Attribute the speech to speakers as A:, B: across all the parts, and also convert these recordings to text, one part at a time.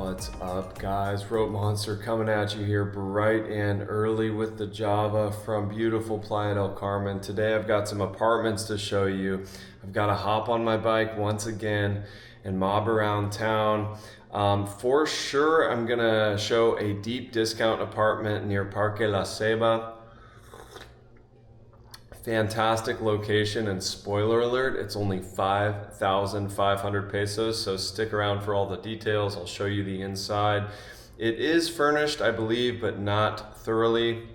A: What's up, guys? Rope Monster coming at you here bright and early with the Java from beautiful Playa del Carmen. Today I've got some apartments to show you. I've got to hop on my bike once again and mob around town. For sure, I'm gonna show a deep discount apartment near Parque La Ceiba. Fantastic location, and spoiler alert, it's only 5,500 pesos, so stick around for all the details. I'll show you the inside. It is furnished, I believe, but not thoroughly.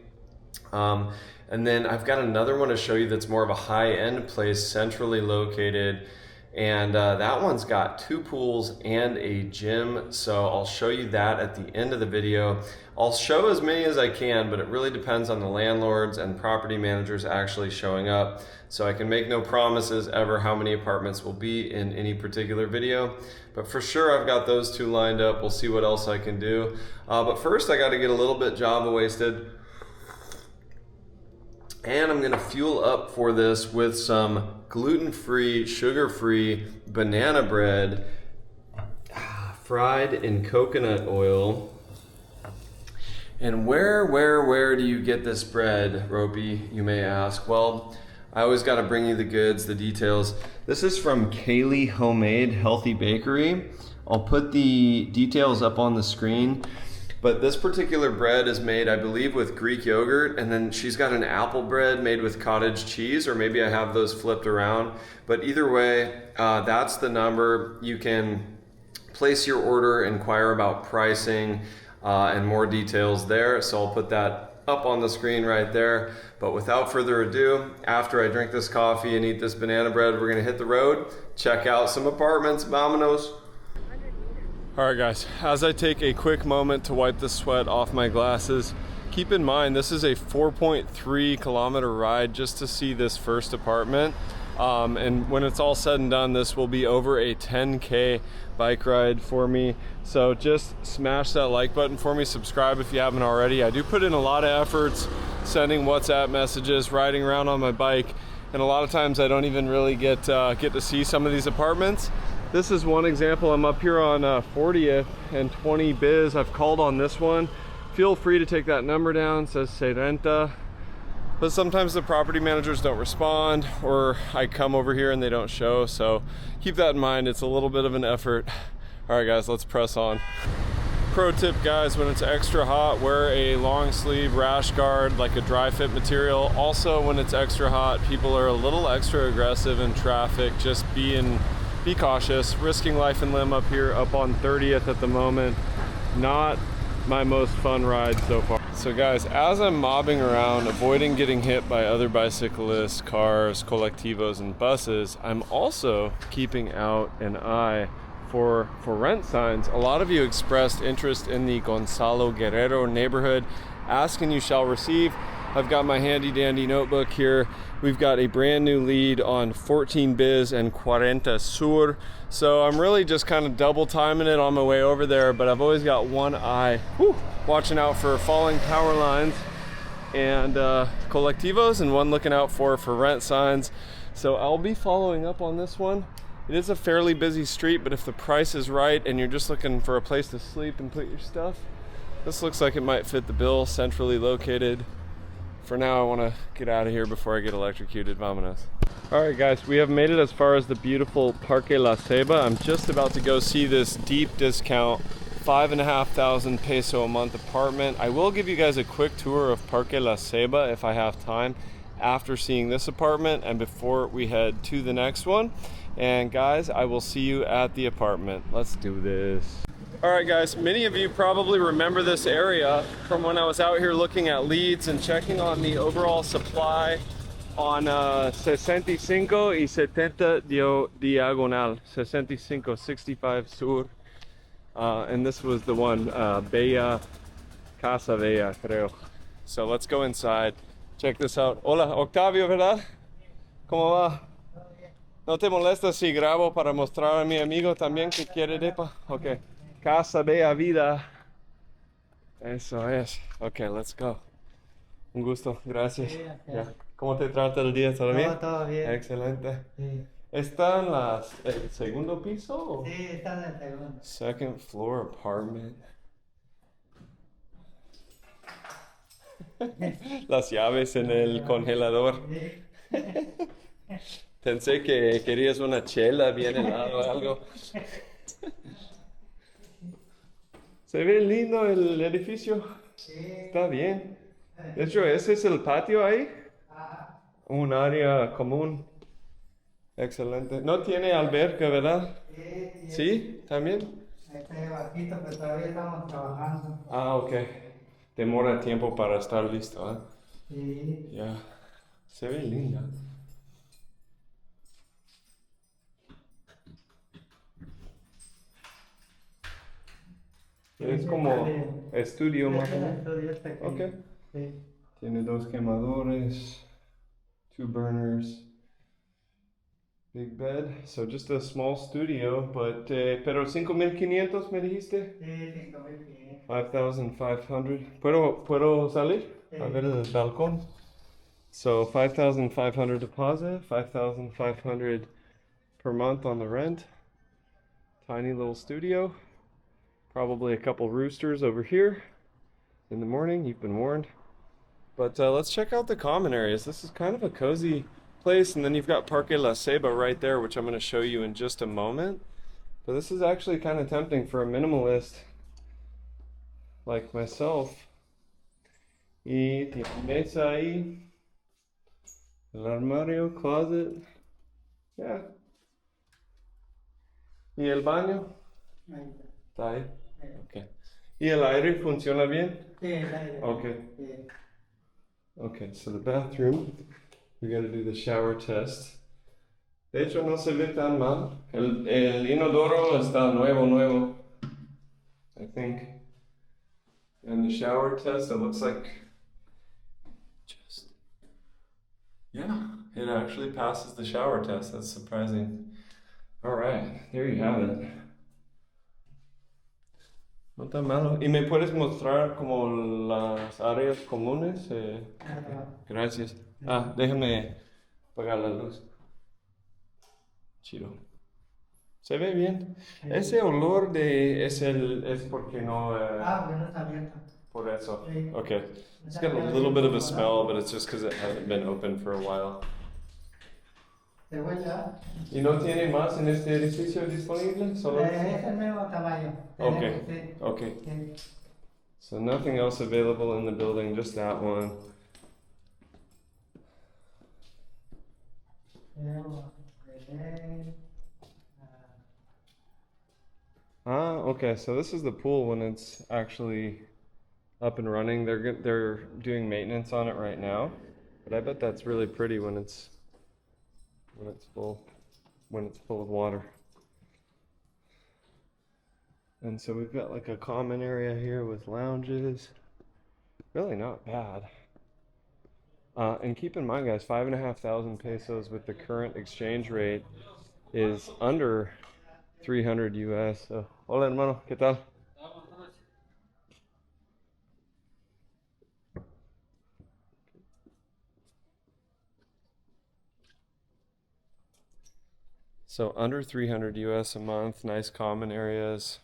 A: And then I've got another one to show you that's more of a high-end place, centrally located, and that one's got 2 pools and a gym, so I'll show you that at the end of the video. I'll show as many as I can, but it really depends on the landlords and property managers actually showing up, so I can make no promises ever how many apartments will be in any particular video, but for sure I've got those 2 lined up. We'll see what else I can do, but first I got to get a little bit Java wasted. And I'm gonna fuel up for this with some gluten-free, sugar-free banana bread, fried in coconut oil. And where do you get this bread, Ropey, you may ask? Well, I always gotta bring you the goods, the details. This is from Kaylee Homemade Healthy Bakery. I'll put the details up on the screen. But this particular bread is made, I believe, with Greek yogurt, and then she's got an apple bread made with cottage cheese, or maybe I have those flipped around. But either way, that's the number. You can place your order, inquire about pricing, and more details there. So I'll put that up on the screen right there. But without further ado, after I drink this coffee and eat this banana bread, we're gonna hit the road, check out some apartments. Vamonos. All right, guys, as I take a quick moment to wipe the sweat off my glasses, keep in mind this is a 4.3 kilometer ride just to see this first apartment. And when it's all said and done, this will be over a 10K bike ride for me. So just smash that like button for me, subscribe if you haven't already. I do put in a lot of efforts sending WhatsApp messages, riding around on my bike, and a lot of times I don't even really get to see some of these apartments. This is one example. I'm up here on 40th and 20 Biz. I've called on this one. Feel free to take that number down. It says Se Renta. But sometimes the property managers don't respond, or I come over here and they don't show. So keep that in mind. It's a little bit of an effort. All right, guys, let's press on. Pro tip, guys, when it's extra hot, wear a long sleeve rash guard, like a dry fit material. Also, when it's extra hot, people are a little extra aggressive in traffic. Just be cautious, risking life and limb up here, up on 30th at the moment. Not my most fun ride so far. So guys, as I'm mobbing around, avoiding getting hit by other bicyclists, cars, colectivos, and buses, I'm also keeping out an eye for rent signs. A lot of you expressed interest in the Gonzalo Guerrero neighborhood. Ask and you shall receive. I've got my handy dandy notebook here. We've got a brand new lead on 14 Biz and 40 Sur. So I'm really just kind of double timing it on my way over there, but I've always got one eye watching out for falling power lines and colectivos, and one looking out for rent signs. So I'll be following up on this one. It is a fairly busy street, but if the price is right and you're just looking for a place to sleep and put your stuff, this looks like it might fit the bill, centrally located. For now, I want to get out of here before I get electrocuted. Vamonos. All right, guys, we have made it as far as the beautiful Parque La Ceiba. I'm just about to go see this deep discount 5,500 peso a month apartment. I will give you guys a quick tour of Parque La Ceiba if I have time after seeing this apartment and before we head to the next one. And guys, I will see you at the apartment. Let's do this. All right, guys, many of you probably remember this area from when I was out here looking at leads and checking on the overall supply on 65 y 70 diagonal, 65 Sur. And this was the one, Bella, Casa Bella, creo. So let's go inside, check this out. Hola, Octavio, ¿verdad? ¿Cómo va? ¿No te molesta si grabo para mostrar a mi amigo también que quiere depa? Okay. Casa Bella Vida. Eso es. Okay, let's go. Un gusto, gracias.
B: Sí,
A: ya. ¿Cómo te trata el día? ¿Todo bien?
B: Todo bien.
A: Excelente.
B: Sí.
A: ¿Está en el segundo piso? O?
B: Sí, está en el segundo.
A: Second floor apartment. Las llaves en el congelador. Pensé que querías una chela bien helada o algo. Se ve lindo el edificio. Está bien. De hecho, ese es el patio ahí. Un área común. Excelente. No tiene alberca, ¿verdad? Sí, también.
B: Este bajito, pero todavía estamos trabajando.
A: Ah, ok. Demora tiempo para estar listo, ¿eh?
B: Sí.
A: Ya. Se ve linda. Es como estudio más o menos.
B: Estudio este aquí.
A: Ok.
B: Sí.
A: Tiene dos quemadores, two burners, big bed. So just a small studio, but pero 5,500 me dijiste?
B: Sí, 5,500.
A: 5,500. ¿Puedo salir?
B: Sí.
A: A ver el balcón. So 5,500 deposit, 5,500 per month on the rent. Tiny little studio. Probably a couple roosters over here in the morning. You've been warned. But let's check out the common areas. This is kind of a cozy place, and then you've got Parque La Ceiba right there, which I'm going to show you in just a moment. But this is actually kind of tempting for a minimalist like myself. Y tiene mesa ahí, el armario, closet. Yeah. ¿Y el baño?
B: Ahí está.
A: Está ahí. Okay. ¿Y el aire funciona bien?
B: Sí, el aire.
A: Okay.
B: Sí.
A: Okay, so the bathroom, we got to do the shower test. De hecho, no se ve tan mal. El inodoro está nuevo, I think. And the shower test, it looks like yeah, it actually passes the shower test. That's surprising. All right, there you have it. No tan malo. ¿Y me puedes mostrar como las áreas comunes? Gracias. Ah, déjame apagar la luz. Chido. Se ve bien. Ese olor es porque no.
B: Porque no está abierto.
A: Por eso.
B: Sí.
A: Okay. It's got a little bit of a smell, but it's just because it hasn't been open for a while.
B: ¿Te voy a?
A: ¿Y no tiene más en este edificio disponible? Solo
B: Es el mismo tamaño.
A: Okay.
B: Sí.
A: Okay.
B: Sí.
A: So nothing else available in the building, just that one. Okay. So this is the pool when it's actually up and running. They're doing maintenance on it right now, but I bet that's really pretty when it's full of water. And so we've got like a common area here with lounges. Really not bad. And keep in mind, guys, 5,500 pesos with the current exchange rate is under 300 US. So, hola hermano, ¿qué tal? So under 300 US a month, nice common areas,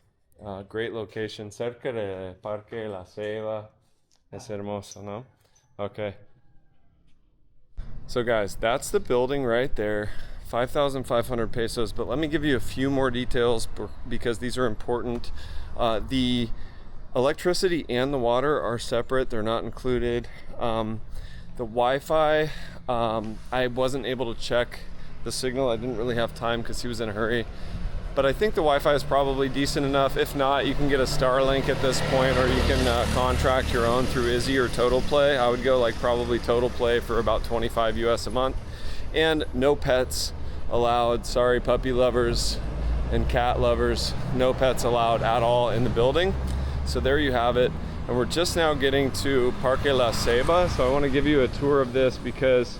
A: great location, cerca de Parque La Ceiba. Es hermoso, ¿no? Okay. So guys, that's the building right there, 5,500 pesos, but let me give you a few more details because these are important. The electricity and the water are separate, they're not included. The Wi-Fi, I wasn't able to check the signal. I didn't really have time because he was in a hurry, but I think the Wi-Fi is probably decent enough. If not, you can get a Starlink at this point, or you can contract your own through Izzy or Total Play. I would go like probably Total Play for about 25 US a month. And no pets allowed. Sorry, puppy lovers and cat lovers, no pets allowed at all in the building. So there you have it. And we're just now getting to Parque La Ceiba. So I want to give you a tour of this because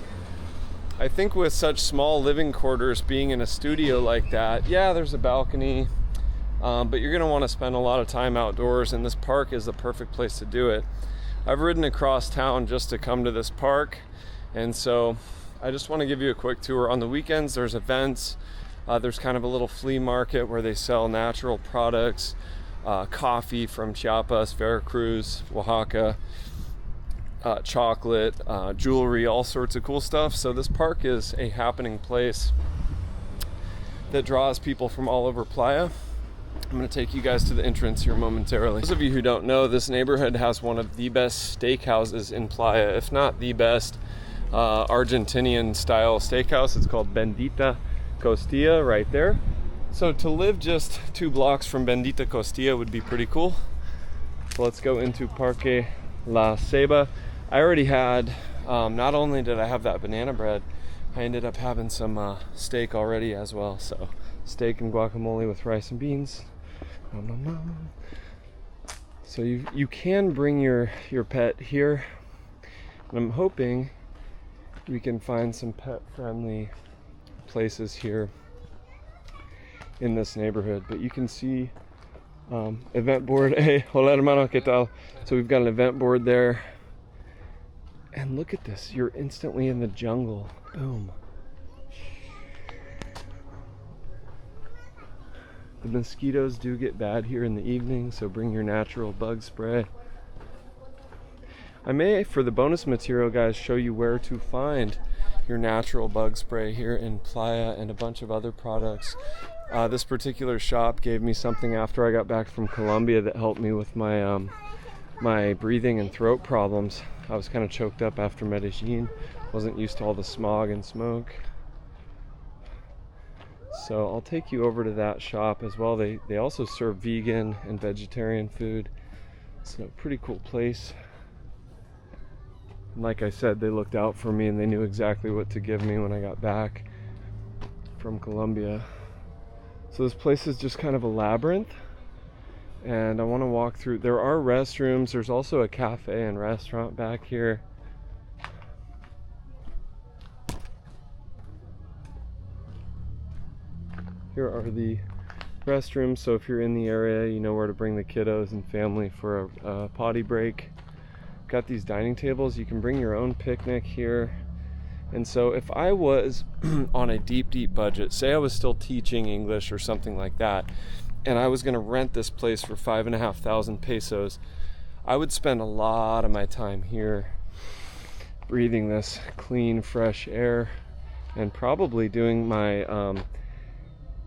A: I think with such small living quarters, being in a studio like that, yeah, there's a balcony, but you're gonna wanna spend a lot of time outdoors, and this park is the perfect place to do it. I've ridden across town just to come to this park, and so I just want to give you a quick tour. On the weekends, there's events. There's kind of a little flea market where they sell natural products, coffee from Chiapas, Veracruz, Oaxaca, chocolate, jewelry, all sorts of cool stuff. So this park is a happening place that draws people from all over Playa. I'm going to take you guys to the entrance here momentarily. Those of you who don't know, this neighborhood has one of the best steakhouses in Playa, if not the best Argentinian style steakhouse. It's called Bendita Costilla right there. So to live just 2 blocks from Bendita Costilla would be pretty cool. So let's go into Parque La Ceiba. I already had, not only did I have that banana bread, I ended up having some steak already as well. So steak and guacamole with rice and beans. Nom, nom, nom. So you can bring your pet here, and I'm hoping we can find some pet friendly places here in this neighborhood. But you can see event board. Hey, hola hermano, ¿qué tal? So we've got an event board there, and look at this, you're instantly in the jungle. Boom. The mosquitoes do get bad here in the evening, so bring your natural bug spray. I may, for the bonus material, guys, show you where to find your natural bug spray here in Playa and a bunch of other products. This particular shop gave me something after I got back from Colombia that helped me with my my breathing and throat problems. I was kind of choked up after Medellin, wasn't used to all the smog and smoke. So I'll take you over to that shop as well. They also serve vegan and vegetarian food. So pretty cool place. And like I said, they looked out for me and they knew exactly what to give me when I got back from Colombia. So this place is just kind of a labyrinth, and I want to walk through. There are restrooms. There's also a cafe and restaurant back here. Here are the restrooms, so if you're in the area, you know where to bring the kiddos and family for a potty break. Got these dining tables. You can bring your own picnic here. And so if I was on a deep budget, say I was still teaching English or something like that, and I was going to rent this place for 5,500 pesos, I would spend a lot of my time here breathing this clean, fresh air, and probably doing my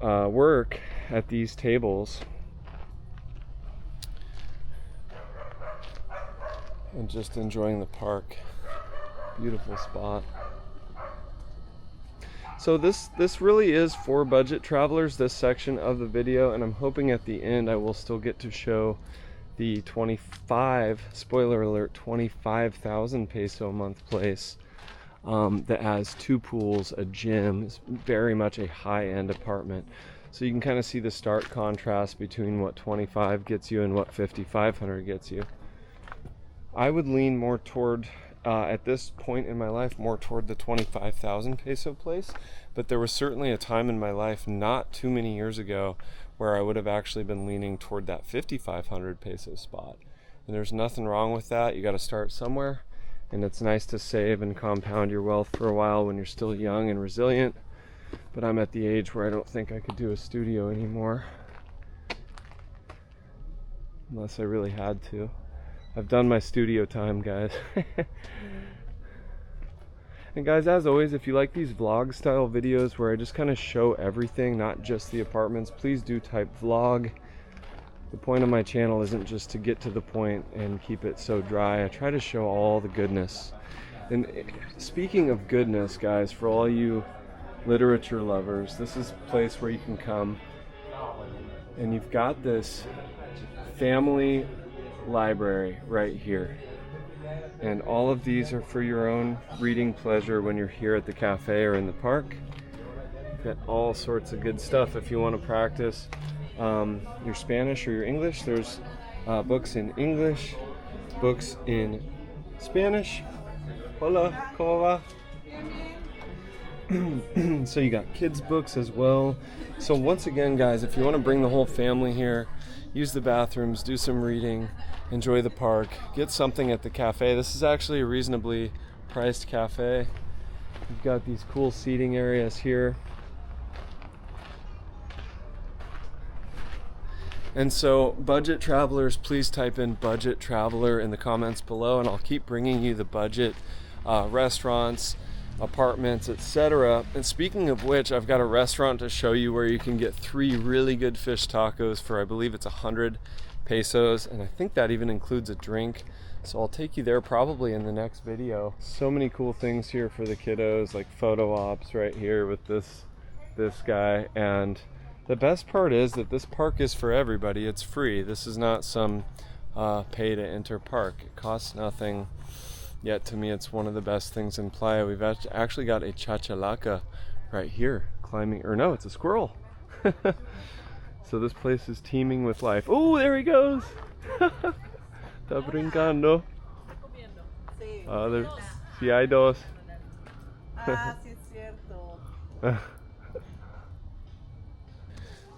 A: work at these tables and just enjoying the park. Beautiful spot. So this really is for budget travelers, this section of the video, and I'm hoping at the end I will still get to show the 25, spoiler alert, 25,000 peso a month place that has 2 pools, a gym. It's very much a high-end apartment. So you can kind of see the stark contrast between what 25 gets you and what 5,500 gets you. I would lean more toward, at this point in my life, more toward the 25,000 peso place, but there was certainly a time in my life not too many years ago where I would have actually been leaning toward that 5,500 peso spot. And there's nothing wrong with that. You got to start somewhere, and it's nice to save and compound your wealth for a while when you're still young and resilient. But I'm at the age where I don't think I could do a studio anymore, unless I really had to. I've done my studio time, guys. And guys, as always, if you like these vlog style videos where I just kind of show everything, not just the apartments, please do type vlog. The point of my channel isn't just to get to the point and keep it so dry. I try to show all the goodness. And speaking of goodness, guys, for all you literature lovers, this is a place where you can come and you've got this family library right here, and all of these are for your own reading pleasure when you're here at the cafe or in the park. You've got all sorts of good stuff if you want to practice your Spanish or your English. There's books in English, books in Spanish. Hola, ¿cómo va? So you got kids books as well. So once again, guys, if you want to bring the whole family here, use the bathrooms, do some reading, enjoy the park, get something at the cafe. This is actually a reasonably priced cafe. You've got these cool seating areas here. And so, budget travelers, please type in budget traveler in the comments below, and I'll keep bringing you the budget restaurants, apartments, etc. And speaking of which, I've got a restaurant to show you where you can get 3 really good fish tacos for, I believe it's 100 pesos, and I think that even includes a drink. So I'll take you there probably in the next video. So many cool things here for the kiddos, like photo ops right here with this guy. And the best part is that this park is for everybody. It's free. This is not some pay to enter park. It costs nothing. Yet to me, it's one of the best things in Playa. We've actually got a chachalaca right here climbing, or no, it's a squirrel. So this place is teeming with life. Oh, there he goes. Está brincando. There, sí hay dos.
C: Ah, sí es cierto.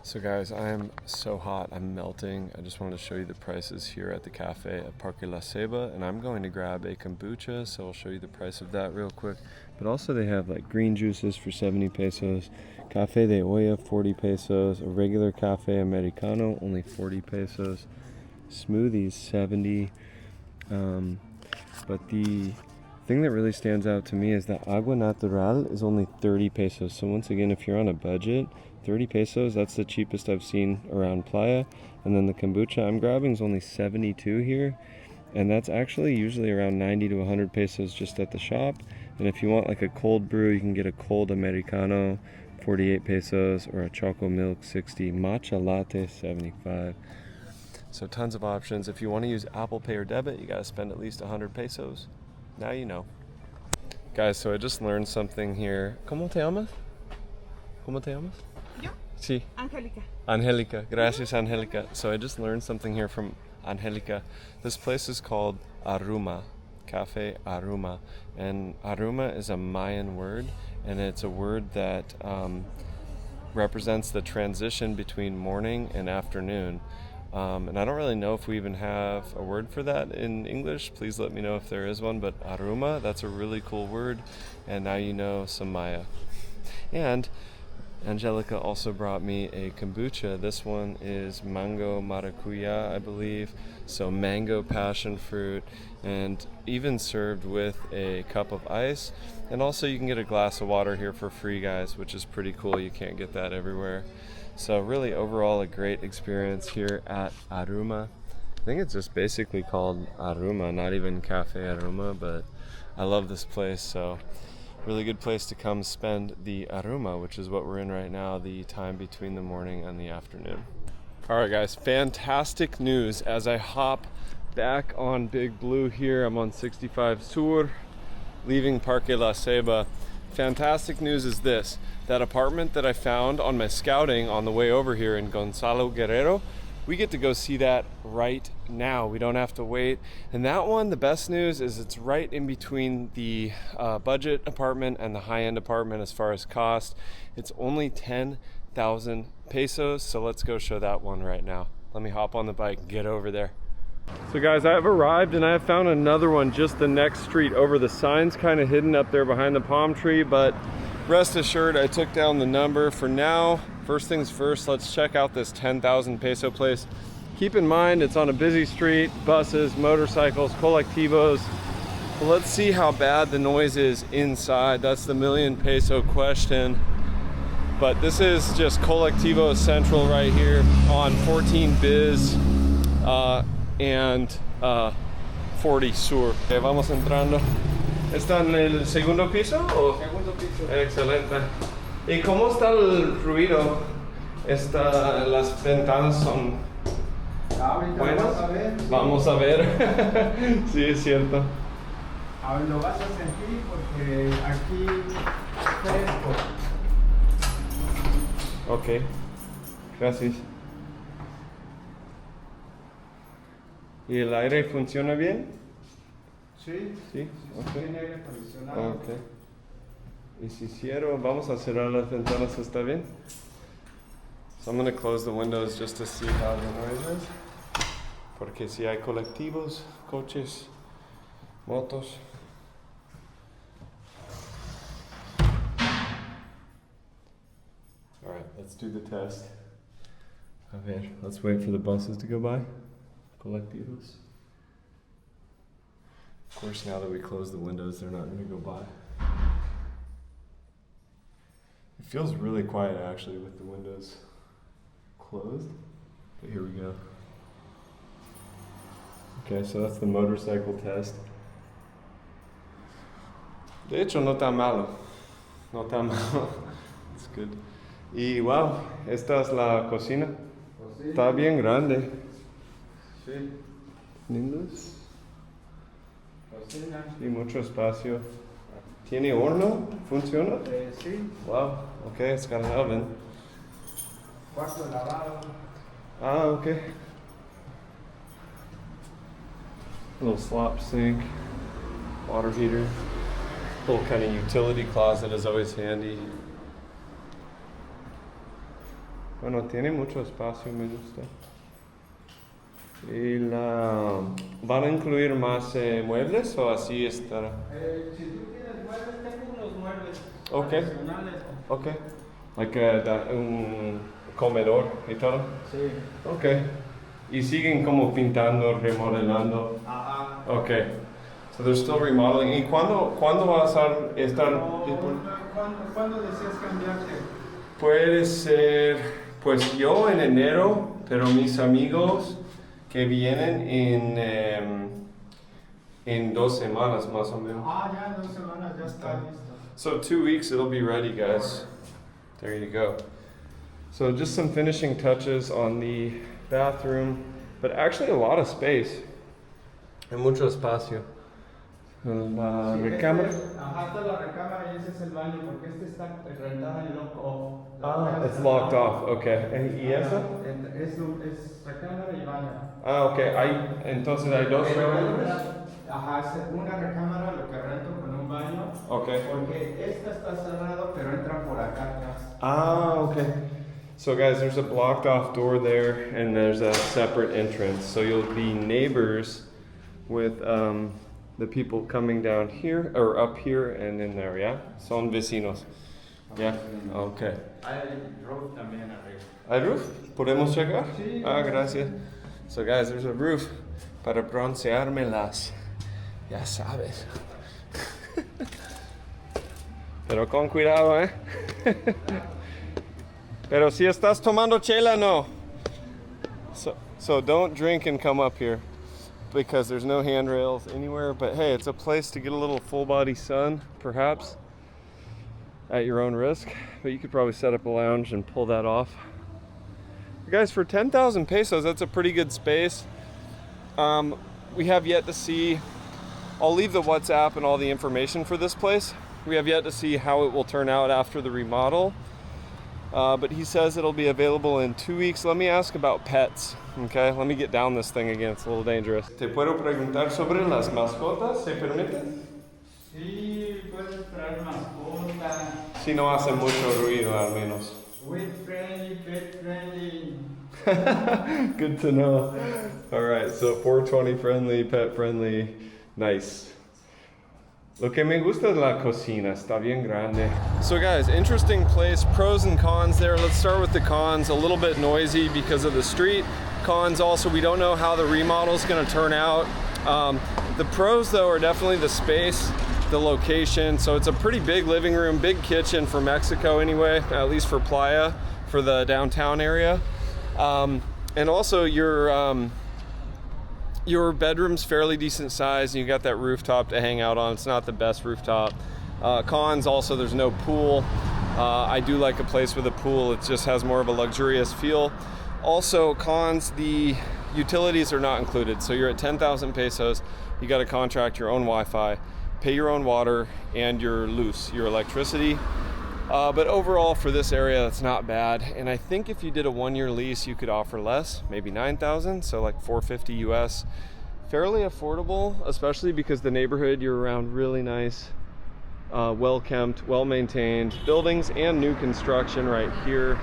A: So guys, I am so hot, I'm melting. I just wanted to show you the prices here at the cafe at Parque La Ceiba, and I'm going to grab a kombucha, so I'll show you the price of that real quick. But also they have like green juices for 70 pesos, Café de olla 40 pesos, a regular Café Americano only 40 pesos, smoothies 70. But the thing that really stands out to me is that agua natural is only 30 pesos. So once again, if you're on a budget, 30 pesos, that's the cheapest I've seen around Playa. And then the kombucha I'm grabbing is only 72 here. And that's actually usually around 90 to 100 pesos just at the shop. And if you want like a cold brew, you can get a cold Americano, 48 pesos, or a choco milk, 60. Matcha latte, 75. So tons of options. If you want to use Apple Pay or debit, you got to spend at least 100 pesos. Now you know. Guys, so I just learned something here. ¿Cómo te llamas? ¿Cómo te llamas?
C: Yo?
A: Sí.
C: Angélica.
A: Angélica. Gracias, Angélica. So I just learned something here from Angélica. This place is called Aruma, Cafe Aruma. And Aruma is a Mayan word, and it's a word that represents the transition between morning and afternoon. And I don't really know if we even have a word for that in English. Please let me know if there is one. But Aruma, that's a really cool word. And now you know some Maya. And Angelica also brought me a kombucha. This one is mango maracuya, I believe. So mango passion fruit, and even served with a cup of ice. And also you can get a glass of water here for free, guys, which is pretty cool. You can't get that everywhere. So really overall a great experience here at Aruma. I think it's just basically called Aruma, not even Cafe Aruma, but I love this place. So really good place to come spend the Aruma, which is what we're in right now, the time between the morning and the afternoon. All right, guys, fantastic news as I hop back on Big Blue here. I'm on 65 Sur, leaving Parque La Ceiba. Fantastic news is this: that apartment that I found on my scouting on the way over here in Gonzalo Guerrero, we get to go see that right now. We don't have to wait. And that one, the best news is it's right in between the budget apartment and the high-end apartment as far as cost. It's only 10,000 pesos. So let's go show that one right now. Let me hop on the bike and get over there. So guys, I have arrived and I have found another one just the next street over. The sign's kind of hidden up there behind the palm tree, but rest assured I took down the number. For now, first things first, let's check out this 10,000 peso place. Keep in mind it's on a busy street, buses, motorcycles, colectivos. So let's see how bad the noise is inside. That's the million peso question. But this is just Colectivo Central right here on 14 Biz and 40 Sur. Okay, vamos entrando. ¿Está en el segundo piso? O?
B: Segundo piso.
A: Excelente. ¿Y cómo está el ruido? Las ventanas son
B: Ahorita
A: buenas.
B: vas a ver.
A: Vamos a ver. Sí, es cierto.
B: A ver, lo vas a sentir porque aquí es fresco.
A: Ok. Gracias. ¿Y el aire funciona bien?
B: Sí,
A: Sí. Ok.
B: tiene aire acondicionado.
A: Ok. Y si cierro, vamos a cerrar las ventanas, ¿está bien? So I'm going to close the windows just to see how the noise is. Porque si hay colectivos, coches, motos. Let's do the test. A ver, let's wait for the buses to go by. Colectivos. Of course, now that we close the windows, they're not going to go by. It feels really quiet actually with the windows closed. But here we go. Okay, so that's the motorcycle test. De hecho, no tan malo. No tan malo. It's good. Y wow, esta es la cocina. Está bien grande.
B: Sí.
A: Lindos.
B: Cocina.
A: Y mucho espacio. ¿Tiene horno? ¿Funciona?
B: Sí.
A: Wow, okay, it's got an oven.
B: Cuarto de lavado.
A: Ah, okay. Little slop sink, water heater. Little kind of utility closet is always handy. Bueno, tiene mucho espacio, me gusta. Y ¿van a incluir más muebles o así estará?
B: Si tú tienes muebles, tengo unos muebles
A: Okay.
B: adicionales.
A: Okay. Like un comedor y todo?
B: Sí.
A: Okay. Y siguen como pintando, remodelando.
B: Ajá.
A: Okay. So they're still remodeling. ¿Y cuándo vas a estar disponible?
B: ¿Cuándo deseas cambiarte?
A: Puede ser, pues yo en enero, pero mis amigos que vienen en 2 semanas más o menos.
B: Ah, ya en 2 semanas ya está listo.
A: So 2 weeks it'll be ready, guys. There you go. So just some finishing touches on the bathroom, but actually a lot of space. Y mucho espacio. La recámara.
B: Ajá, está la recámara y ese es el baño porque este está rentada en lock off.
A: Ah, it's locked off. Okay. ¿Y esa?
B: Es recámara y baño.
A: Ah, okay. Entonces hay 2 recámaras.
B: Ajá, es una recámara lo que rento con un baño.
A: Okay.
B: Porque esta está cerrado, pero entra por acá atrás.
A: Ah, okay. So guys, there's a blocked off door there and there's a separate entrance. So you'll be neighbors with the people coming down here or up here and in there, yeah? Son vecinos. Yeah? Okay.
B: Hay roof también arriba.
A: ¿Hay roof? ¿Podemos checar?
B: Sí.
A: Ah, gracias. So guys, there's a roof para bronceármelas. Ya sabes. Pero con cuidado, ¿eh? Pero si estás tomando chela, no. So don't drink and come up here because there's no handrails anywhere. But hey, it's a place to get a little full body sun, perhaps, at your own risk. But you could probably set up a lounge and pull that off. Guys, for 10,000 pesos, that's a pretty good space. We have yet to see, I'll leave the WhatsApp and all the information for this place. We have yet to see how it will turn out after the remodel. But he says it'll be available in 2 weeks. Let me ask about pets, okay? Let me get down this thing again, it's a little dangerous. ¿Te puedo preguntar sobre las mascotas? ¿Se permite?
B: Sí, puedes traer mascota.
A: Si no hace mucho ruido, al menos.
B: Weed friendly, pet friendly.
A: Good to know. All right, so 420 friendly, pet friendly, nice. Lo que me gusta es la cocina, está bien grande. So guys, interesting place, pros and cons there. Let's start with the cons. A little bit noisy because of the street. Cons also, we don't know how the remodel is going to turn out. The pros though are definitely the space, the location. So it's a pretty big living room, big kitchen for Mexico anyway, at least for Playa, for the downtown area. And also your bedroom's fairly decent size and you got that rooftop to hang out on. It's not the best rooftop. Cons also, there's no pool. I do like a place with a pool. It just has more of a luxurious feel. Also cons, the utilities are not included. So you're at 10,000 pesos. You got to contract your own Wi-Fi, pay your own water and your luz, your electricity. But overall for this area, it's not bad. And I think if you did a 1-year lease, you could offer less, maybe 9,000, so like 450 US. Fairly affordable, especially because the neighborhood, you're around really nice, well-kept, well-maintained buildings and new construction right here.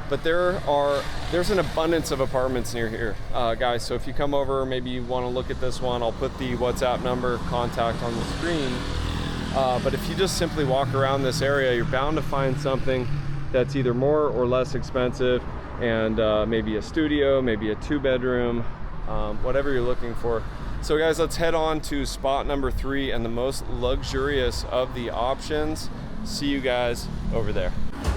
A: But there's an abundance of apartments near here, guys. So if you come over, maybe you want to look at this one, I'll put the WhatsApp number, contact on the screen. But if you just simply walk around this area, you're bound to find something. that's either more or less expensive, and maybe a studio, maybe a 2-bedroom, whatever you're looking for. So guys, let's head on to spot number 3 and the most luxurious of the options. See you guys over there.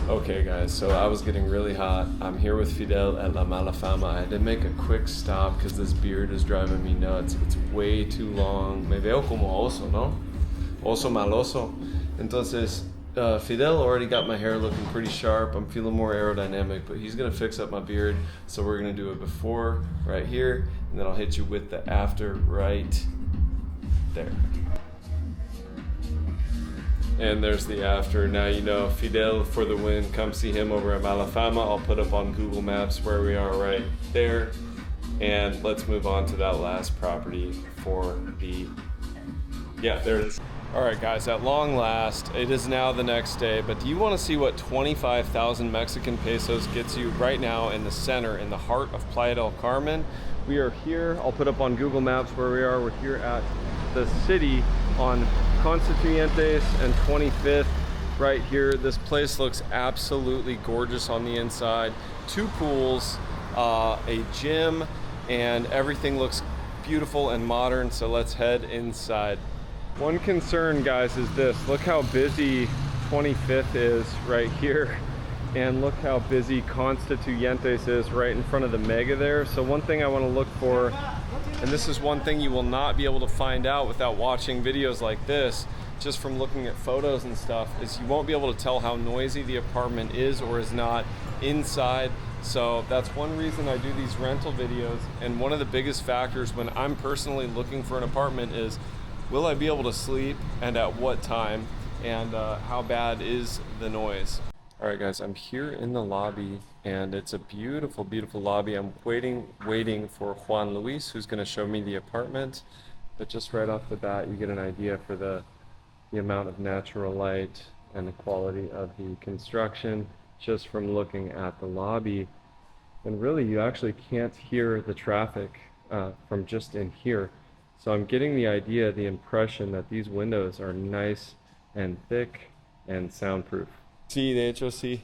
A: Okay guys, so I was getting really hot. I'm here with Fidel at La Mala Fama. I had to make a quick stop because this beard is driving me nuts. It's way too long. Me veo como oso, ¿no? Oso maloso. Entonces, Fidel already got my hair looking pretty sharp. I'm feeling more aerodynamic, but he's gonna fix up my beard. So we're gonna do a before right here, and then I'll hit you with the after right there. And there's the after. Now you know, Fidel for the win. Come see him over at Malafama. I'll put up on Google Maps where we are right there. And let's move on to that last property for the, yeah, there it is. All right guys, at long last, it is now the next day, but do you want to see what 25,000 Mexican pesos gets you right now in the center, in the heart of Playa del Carmen? We are here, I'll put up on Google Maps where we are. We're here at the city on Constituyentes and 25th, right here. This place looks absolutely gorgeous on the inside. 2 pools, a gym, and everything looks beautiful and modern, so let's head inside. One concern, guys, is this. Look how busy 25th is right here, and look how busy Constituyentes is right in front of the Mega there. So one thing I want to look for, and this is one thing you will not be able to find out without watching videos like this, just from looking at photos and stuff, is you won't be able to tell how noisy the apartment is or is not inside. So that's one reason I do these rental videos, and one of the biggest factors when I'm personally looking for an apartment is, will I be able to sleep, and at what time, and how bad is the noise? All right guys, I'm here in the lobby, and it's a beautiful, beautiful lobby. I'm waiting for Juan Luis, who's gonna show me the apartment. But just right off the bat, you get an idea for the amount of natural light and the quality of the construction just from looking at the lobby. And really, you actually can't hear the traffic from just in here. So I'm getting the idea, the impression that these windows are nice and thick and soundproof. Sí, de hecho, sí.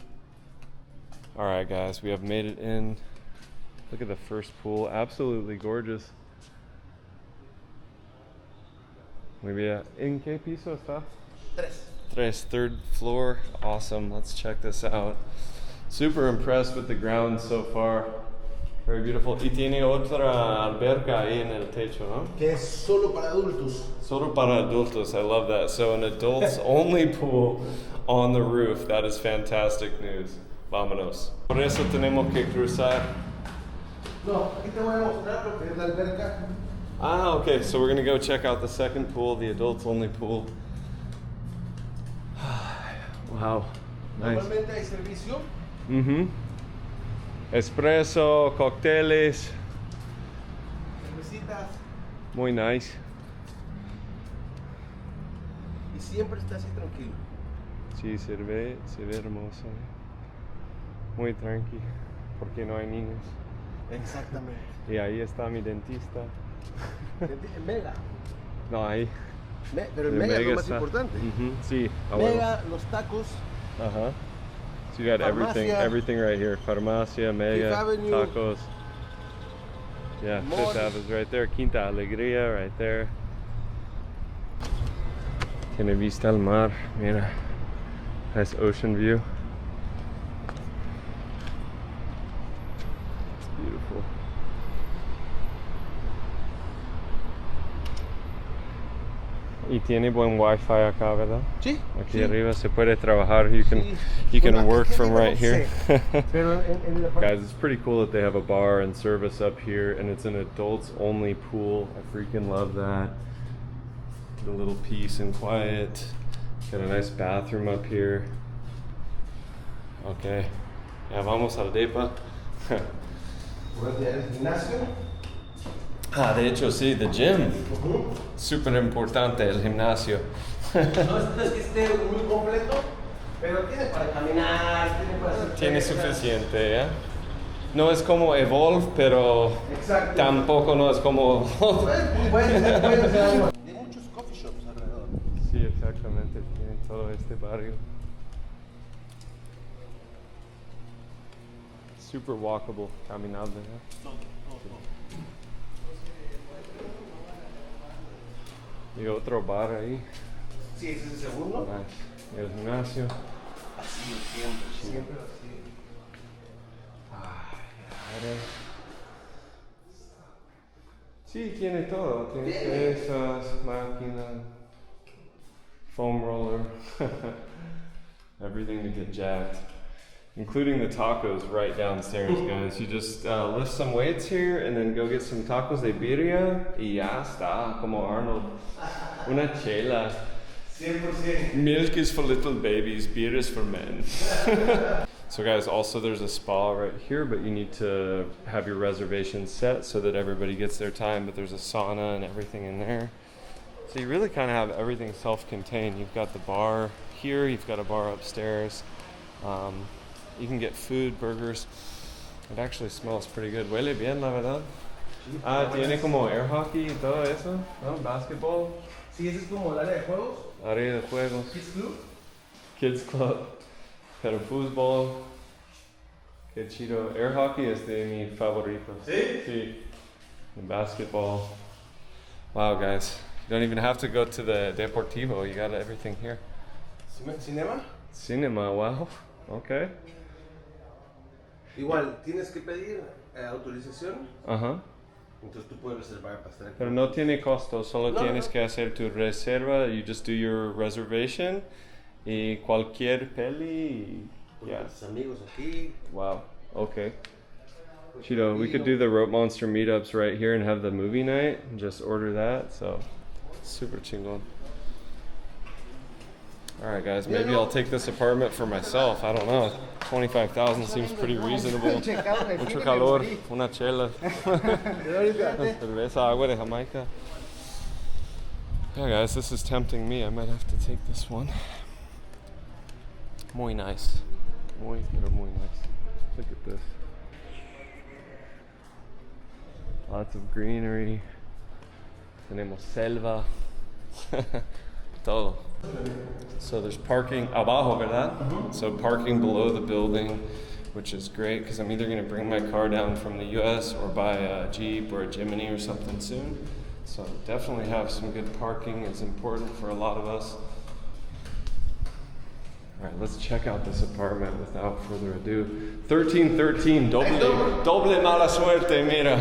A: All right, guys, we have made it in. Look at the first pool, absolutely gorgeous. Maybe ¿en qué piso está? 3, 3rd floor. Awesome. Let's check this out. Super impressed with the ground so far. Very beautiful. Y tiene otra alberca ahí en el techo, ¿no?
D: Que es solo para adultos.
A: Solo para adultos. I love that. So an adults only pool on the roof. That is fantastic news. Vámonos. Por eso tenemos que cruzar.
D: No, aquí te voy a mostrar lo que es la alberca.
A: Ah, okay. So we're gonna go check out the second pool, the adults only pool. Wow. Nice.
D: Normalmente hay servicio.
A: Mm-hmm. Espresso, cócteles.
D: Cervecitas.
A: Muy nice.
D: Y siempre está así tranquilo.
A: Sí, se ve hermoso. Muy tranqui, porque no hay niños.
D: Exactamente.
A: Y ahí está mi dentista.
D: Mega.
A: No, ahí.
D: Pero el Mega es lo más importante.
A: Mm-hmm. Sí.
D: Mega, los tacos.
A: Uh-huh. So you got
D: Farmacia,
A: everything right here. Farmacia, Mega,
D: Avenue,
A: tacos. Yeah, Fifth Ave is right there. Quinta Alegría right there. Tiene vista al mar. Mira. Nice ocean view. It's beautiful. Y tiene buen wifi acá, ¿verdad?
D: Sí.
A: Aquí
D: sí.
A: arriba se puede trabajar. You can
D: Bueno,
A: work from
D: no
A: right here.
D: Pero en la
A: Guys, it's pretty cool that they have a bar and service up here, and it's an adults only pool. I freaking love that. The little peace and quiet. Got a nice bathroom up here. Okay. Ya vamos al depa.
D: el gimnasio.
A: Ah, de hecho, sí, the gym. Súper importante el gimnasio.
D: No es que esté muy completo, pero tiene para caminar, tiene para hacer
A: Tiene
D: pesas.
A: suficiente, ¿eh? No es como Evolve, pero
D: Exacto.
A: tampoco no es como...
D: Puede ser algo. Hay muchos coffee shops alrededor.
A: Sí, exactamente, tiene todo este barrio. super walkable, caminable. Y otro bar ahí.
D: Sí, ese es el segundo.
A: Nice. Y el gimnasio.
D: Así, siempre así.
A: Sí, tiene todo. Tiene pesas, máquina, foam roller, everything to get jacked. Including the tacos right downstairs, guys. You just lift some weights here and then go get some tacos de birria y ya está, como Arnold. Una chela.
D: 100%.
A: Milk is for little babies, beer is for men. So guys, also there's a spa right here, but you need to have your reservation set so that everybody gets their time, but there's a sauna and everything in there. So you really kind of have everything self-contained. You've got the bar here, you've got a bar upstairs. You can get food, burgers. It actually smells pretty good. Huele bien, la verdad. Tiene como air hockey y todo eso, ¿no? Basketball.
D: Sí, ese es como el área de juegos.
A: Área de juegos.
D: Kids Club.
A: Kids Club. Pero fútbol. Qué chido. Air hockey es de mis favoritos.
D: ¿Sí?
A: Sí. And basketball. Wow, guys. You don't even have to go to the Deportivo. You got everything here.
D: ¿Cinema?
A: Cinema, wow. Okay.
D: Igual, tienes que pedir autorización.
A: Ajá.
D: Entonces tú puedes reservar para estar aquí.
A: Pero no tiene costo, solo
D: No,
A: tienes
D: no.
A: que hacer tu reserva. You just do your reservation. Y cualquier peli.
D: Con
A: Yeah.
D: tus amigos aquí.
A: Wow. Okay. Chido. We could do the Rope Monster meetups right here and have the movie night and just order that. So, super chingon. All right, guys. Maybe I'll take this apartment for myself. I don't know. 25,000 seems pretty reasonable. Mucho calor. Una chela. Cerveza, agua de Jamaica. Yeah, guys. This is tempting me. I might have to take this one. Muy nice. Muy, pero muy nice. Look at this. Lots of greenery. Tenemos selva. Todo. So there's parking abajo, ¿verdad? So parking below the building, which is great because I'm either going to bring my car down from the US or buy a Jeep or a Jimny or something soon. So definitely have some good parking. It's important for a lot of us. All right, let's check out this apartment without further ado. 1313, doble mala suerte, mira.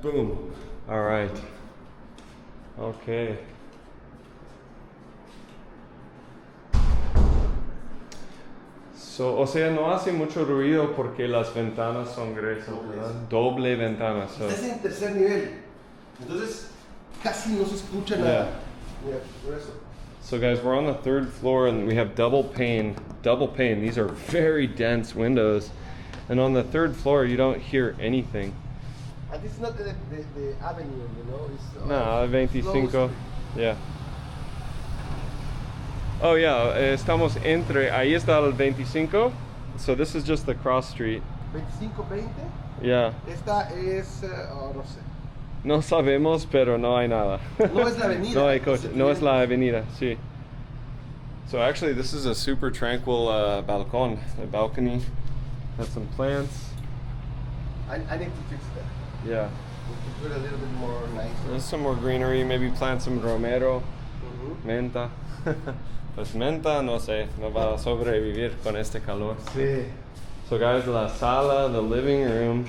A: Boom. All right. Okay. So, o sea, no hace mucho ruido porque las ventanas son gruesas, ¿verdad? Doble ventana. So.
D: Estás en tercer nivel. Entonces, casi no se escucha nada. Mira, por eso.
A: So guys, we're on the third floor and we have double pane. These are very dense windows. And on the third floor, you don't hear anything.
D: And this is not the avenue, you know? It's,
A: No, 25.
D: close.
A: Yeah. Oh yeah, estamos entre, ahí está el 25. So this is just the cross street.
D: 25-20.
A: Yeah.
D: Esta es, no sé.
A: No sabemos, pero no hay nada.
D: No es la avenida.
A: No hay coche. No es la avenida, sí. So actually, this is a super tranquil balcón. A balcony. Has some plants.
D: I need to fix that.
A: Yeah.
D: We can put a little bit more nice.
A: There's some more greenery. Maybe plant some romero, menta. Pues menta, no sé, no va a sobrevivir con este calor.
D: Sí.
A: So guys, la sala, the living room.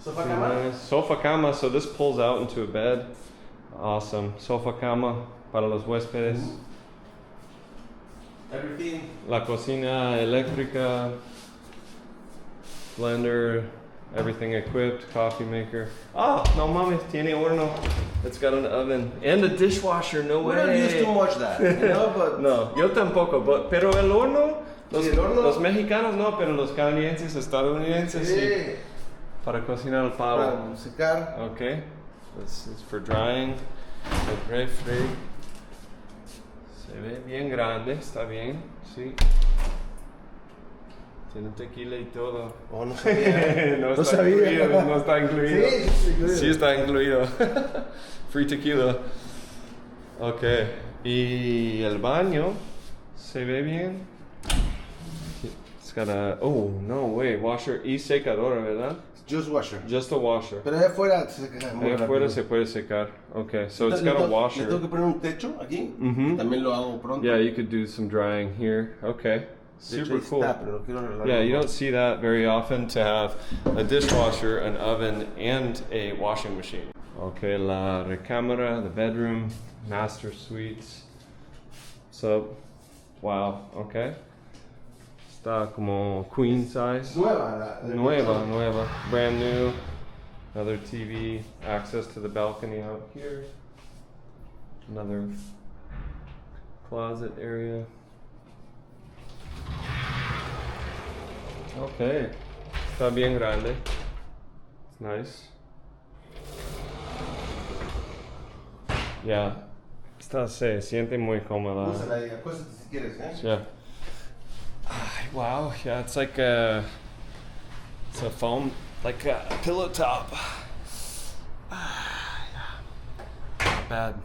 D: Sofa cama.
A: Sofa cama, so this pulls out into a bed. Awesome. Sofa cama para los huéspedes.
D: Everything.
A: La cocina eléctrica. Blender, everything equipped, coffee maker. Oh, no mames, tiene horno. It's got an oven. And a dishwasher, no
D: We
A: way.
D: don't use too much that, you know, but...
A: No, yo tampoco, pero el horno, los,
D: Sí, el horno.
A: los mexicanos no, pero los canadienses, estadounidenses, sí.
D: Sí.
A: Para cocinar el
D: Para
A: pavo.
D: secar.
A: Okay, this is for drying. El refri. Se ve bien grande, está bien, sí. Tiene tequila y todo.
D: Oh, no sabía.
A: No
D: No
A: está
D: sabía.
A: incluido, no está incluido.
D: Sí, sí está incluido.
A: Sí está incluido. Free tequila. Ok. Y el baño se ve bien. It's got a, oh, no, wait, washer y secadora, ¿verdad?
D: Just washer.
A: Just a washer.
D: Pero allá afuera se seca muy
A: Ahí afuera
D: rápido.
A: se puede secar. Okay, so it's got a
D: Le tengo
A: washer.
D: que poner un techo aquí.
A: Mhm.
D: También lo hago pronto.
A: Yeah, you could do some drying here. Okay,
D: De hecho,
A: super
D: ahí
A: cool.
D: está, pero lo quiero arreglar
A: Yeah, you
D: mejor.
A: don't see that very often, to have a dishwasher, an oven, and a washing machine. Okay, la recámara, the bedroom, master suites. So, wow, okay. Está como queen size.
D: Nueva.
A: Nueva, brand new. Another TV, access to the balcony out here. Another closet area. Okay, está bien grande. It's nice. Yeah, se siente muy cómoda.
D: Úsala ahí, acuéstate si quieres, ¿eh?
A: Yeah. Wow, yeah, it's like it's a foam, like a pillow top. Not bad.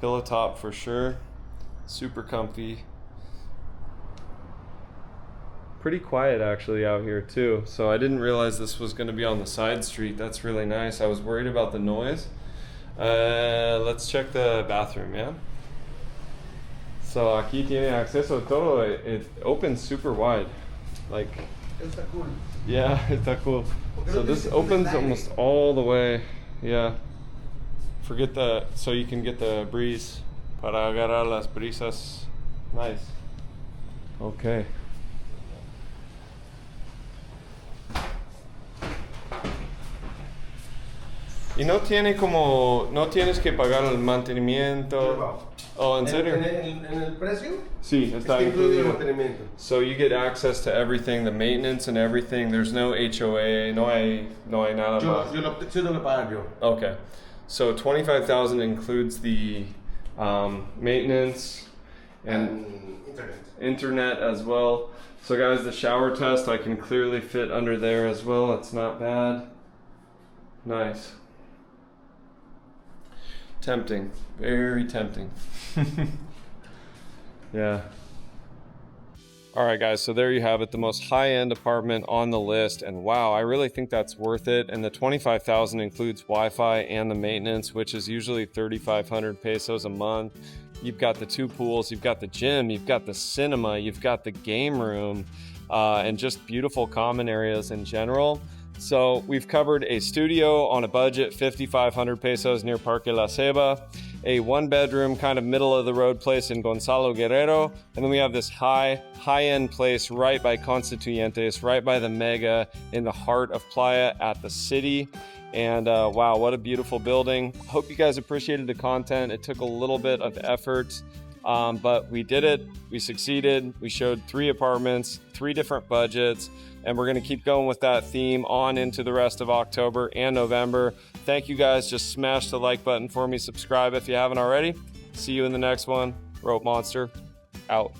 A: Pillow top for sure. Super comfy. Pretty quiet actually out here too. So I didn't realize this was going to be on the side street. That's really nice. I was worried about the noise. Let's check the bathroom, yeah? So aquí tiene acceso a todo. It opens super wide. Like,
D: Está cool.
A: yeah, está cool. So this opens almost all the way. Yeah. Forget the, so you can get the breeze. Para agarrar las brisas. Nice. Okay. Y no tiene como, no tienes que pagar el mantenimiento. Oh, ¿en serio?
D: En el precio
A: Sí, está
D: está incluido el
A: incluido.
D: mantenimiento.
A: So you get access to everything, the maintenance and everything. There's no HOA, no hay nada más.
D: Yo lo tengo que pagar yo.
A: Okay. So 25,000 includes the maintenance and internet as well. So guys, the shower test, I can clearly fit under there as well. It's not bad. Nice. Tempting. Very tempting. Yeah. All right, guys, so there you have it, the most high-end apartment on the list, and wow, I really think that's worth it. And the 25,000 includes Wi-Fi and the maintenance, which is usually 3,500 pesos a month. You've got the 2 pools, you've got the gym, you've got the cinema, you've got the game room, and just beautiful common areas in general. So we've covered a studio on a budget, 5,500 pesos near Parque La Ceiba, a 1-bedroom kind of middle of the road place in Gonzalo Guerrero, and then we have this high-end place right by Constituyentes, right by the Mega in the heart of Playa at the city. And wow, what a beautiful building. Hope you guys appreciated the content. It took a little bit of effort, but we did it. We succeeded. We showed 3 apartments, 3 different budgets, and we're going to keep going with that theme on into the rest of October and November. Thank you guys. Just smash the like button for me. Subscribe if you haven't already. See you in the next one. Rope Monster, out.